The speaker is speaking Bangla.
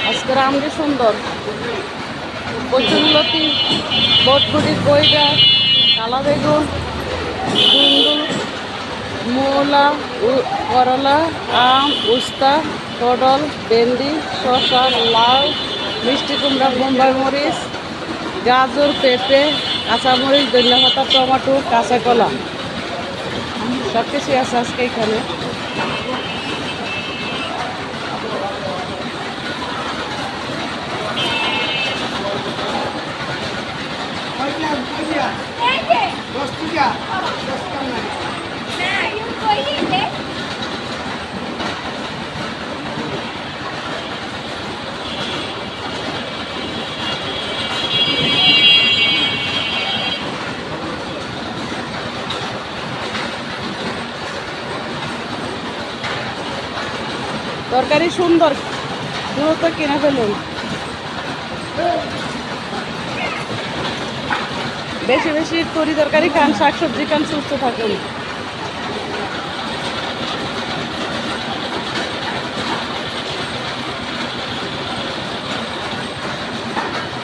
আজকের আমটি সুন্দর, কচুরলতি, বটবুটি, কইডা, কালা বেগুন, কুমড়ো, মূলা, করলা, আম, উস্তা, পটল, ভেন্ডি, শসা, লাউ, মিষ্টি কুমড়া, বোম্বাই মরিচ, গাজর, পেঁপে, কাঁচামরিচ, ধনিয়া পাতা, টমেটো, কাঁচা কলা, সব কিছুই আছে আজকে এখানে। তরকারি সুন্দর, দ্রুত কিনে ফেলুন। বেশি বেশি তরি তরকারি খান, শাকসবজি খান, সুস্থ থাকুন।